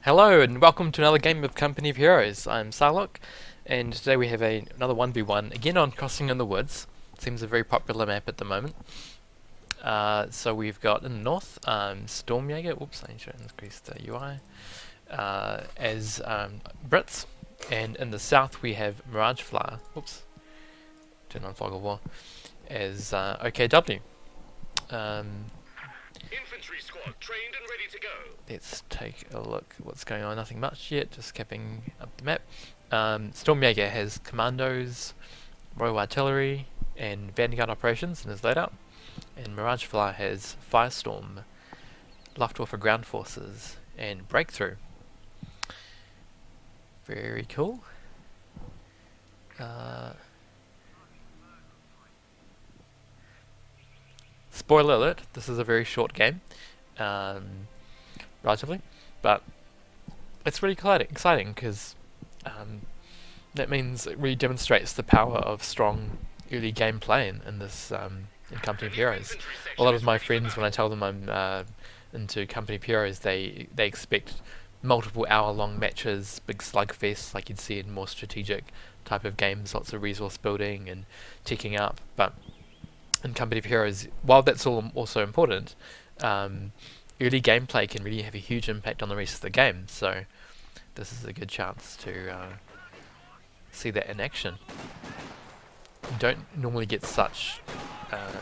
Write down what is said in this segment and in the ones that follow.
Hello and welcome to another game of Company of Heroes. I'm Sarlocke, and today we have another 1v1, again on Crossing in the Woods. Seems a very popular map at the moment. So we've got in the north, Stormjager, whoops, I should increase the UI, as Brits, and in the south we have Miragefla, whoops, turn on Fog of War, as OKW. Infantry squad trained and ready to go. Let's take a look what's going on. Nothing much yet, just capping up the map. Stormjager has commandos, Royal Artillery, and Vanguard operations in his layout. And Miragefla has Firestorm, Luftwaffe ground forces, and Breakthrough. Very cool. Spoiler alert, this is a very short game. Relatively, but it's really exciting because that means it really demonstrates the power of strong early gameplay in this in Company of Heroes. A lot of my friends, when I tell them I'm into Company of Heroes, they expect multiple hour-long matches, big slugfests like you'd see in more strategic type of games, lots of resource building and ticking up. But in Company of Heroes, while that's all also important, early gameplay can really have a huge impact on the rest of the game, so this is a good chance to see that in action. You don't normally get such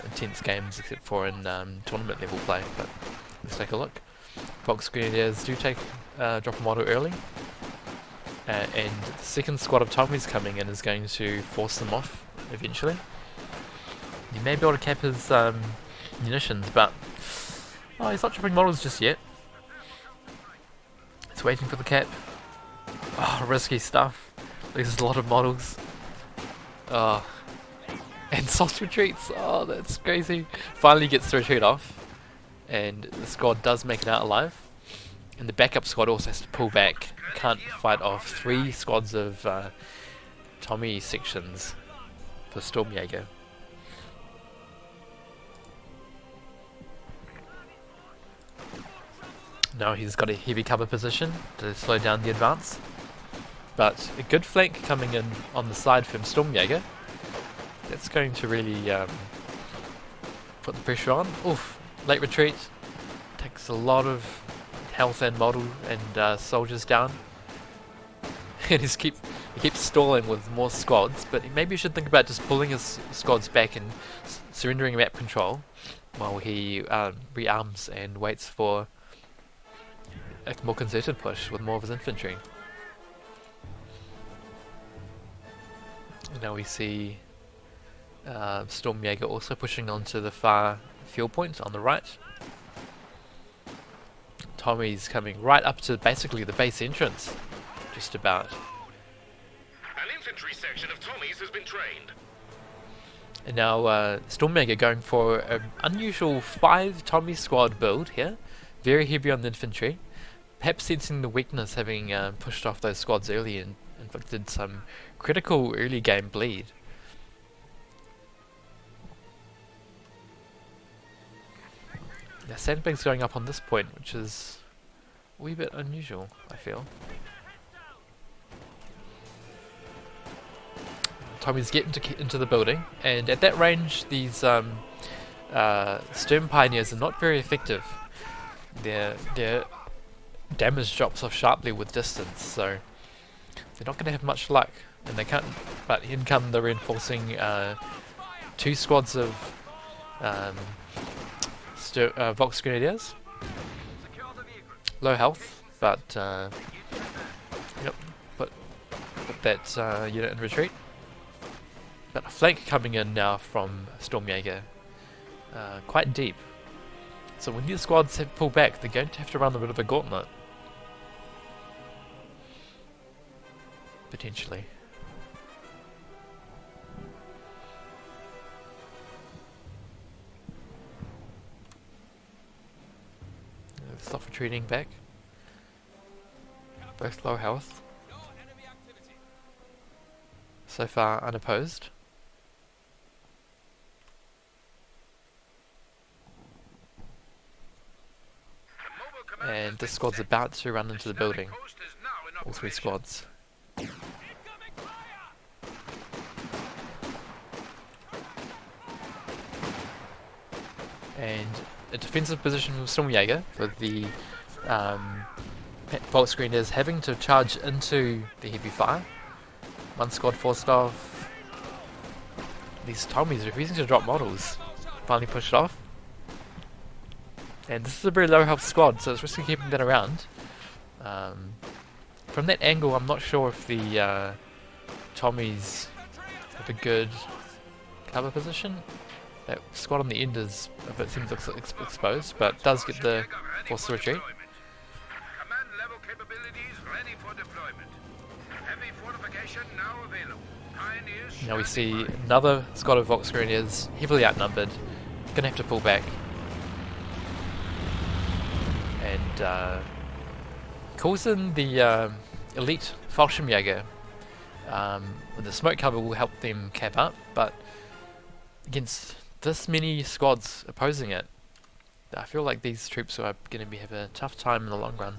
intense games except for in tournament level play, but let's take a look. Vox Grenadiers do drop a model early, and the second squad of Tommy's coming in is going to force them off eventually. You may be able to cap his munitions, but he's not dropping models just yet. It's waiting for the cap. Oh, risky stuff. There's a lot of models. Oh. And soft retreats. Oh, that's crazy. Finally gets the retreat off. And the squad does make it out alive. And the backup squad also has to pull back. Can't fight off 3 squads of Tommy sections for Stormjager. Now he's got a heavy cover position to slow down the advance. But a good flank coming in on the side from Stormjager. That's going to really put the pressure on. Oof, late retreat. Takes a lot of health and model and soldiers down. And he keeps stalling with more squads, but maybe he should think about just pulling his squads back and surrendering map control while he rearms and waits for a more concerted push with more of his infantry. Now we see Stormjager also pushing onto the far field point on the right. Tommy's coming right up to basically the base entrance, just about. An infantry section of Tommies has been trained. And now Stormjager going for an unusual 5 Tommy squad build here, very heavy on the infantry. Perhaps sensing the weakness, having pushed off those squads early and inflicted some critical early game bleed. Now sandbags going up on this point, which is a wee bit unusual, I feel. Tommy's getting into the building, and at that range these Stern Pioneers are not very effective. Their damage drops off sharply with distance, so they're not going to have much luck, and they can't. But in come the reinforcing 2 squads of Vox Grenadiers. Low health, but yep, put that unit in retreat. But a flank coming in now from Stormjager, quite deep. So when these squads have pulled back, they're going to have to run a bit of a gauntlet. Potentially. Stop retreating back. Both low health. So far unopposed. And this squad's about to run into the building. All three squads. And a defensive position from Stormjager with the Volksgrenadiers having to charge into the heavy fire. One squad forced off. These Tommies refusing to drop models. Finally pushed off. And this is a very low health squad, so it's risky keeping that around. From that angle, I'm not sure if the Tommies have a good cover position. That squad on the end is a bit seems exposed, but does get the force to retreat. Command level capabilities ready for deployment. Heavy fortification now available. Pioneers. Now we see another squad of Volksgrenadiers, heavily outnumbered, gonna have to pull back. And calls in the elite Fallschirmjäger. With the smoke cover will help them cap up, but against this many squads opposing it, I feel like these troops are going to have a tough time in the long run.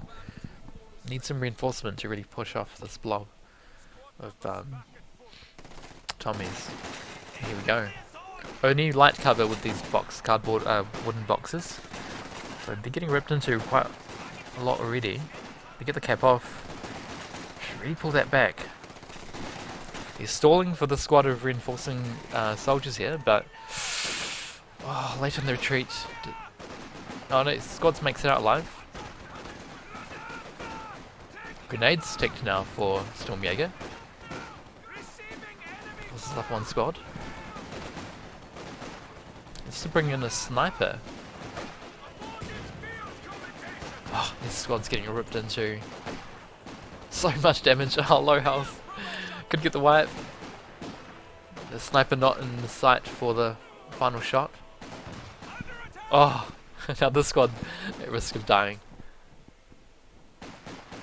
Need some reinforcement to really push off this blob of Tommies. Here we go. Only light cover with these cardboard wooden boxes. So they're getting ripped into quite a lot already. They get the cap off. Should really pull that back. He's stalling for the squad of reinforcing soldiers here, but late in the retreat. Oh no, squads makes it out alive. Grenades ticked now for Stormjager. This is up one squad. Let's bring in a sniper. Oh, this squad's getting ripped into. So much damage. Oh, low health. Could get the wipe. The sniper not in the sight for the final shot. Oh, now this squad at risk of dying.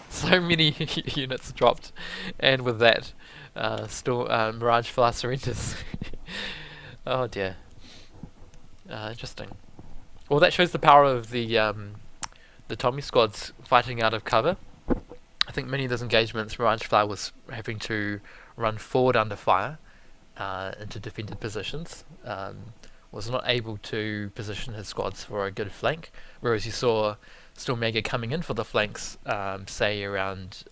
So many units dropped, and with that, Miragefla surrenders. Oh dear. Interesting. Well, that shows the power of the Tommy squads fighting out of cover. I think many of those engagements, Miragefla was having to run forward under fire into defended positions. Was not able to position his squads for a good flank, whereas you saw Stormjager coming in for the flanks, say around,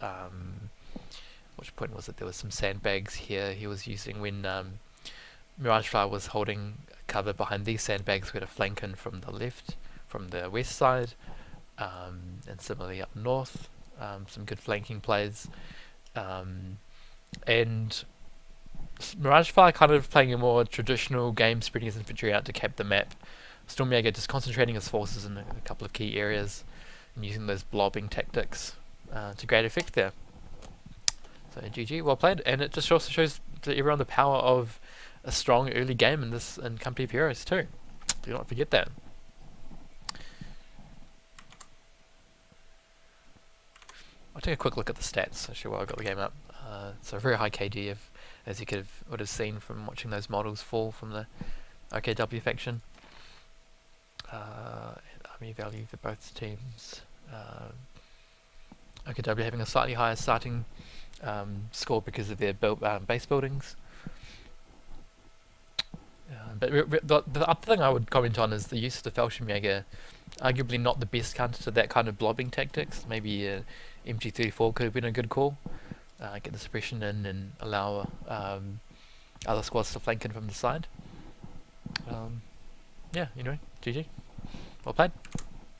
which point was it? There was some sandbags here he was using when Miragefla was holding cover behind these sandbags. We had a flank in from the left, from the west side, and similarly up north. Some good flanking plays, and Miragefla kind of playing a more traditional game, spreading his infantry out to cap the map. Stormjager just concentrating his forces in a couple of key areas and using those blobbing tactics to great effect there. So GG, well played, and it just also shows to everyone the power of a strong early game in Company of Heroes too. Do not forget that. I'll take a quick look at the stats actually while I've got the game up. So very high KD, as you would have seen from watching those models fall from the OKW faction. Army value for both teams. OKW having a slightly higher starting score because of their base buildings. But the other thing I would comment on is the use of the Fallschirmjäger. Arguably not the best counter to that kind of blobbing tactics. Maybe MG34 could have been a good call. Get the suppression in and allow other squads to flank in from the side. Yeah, anyway, GG. Well played.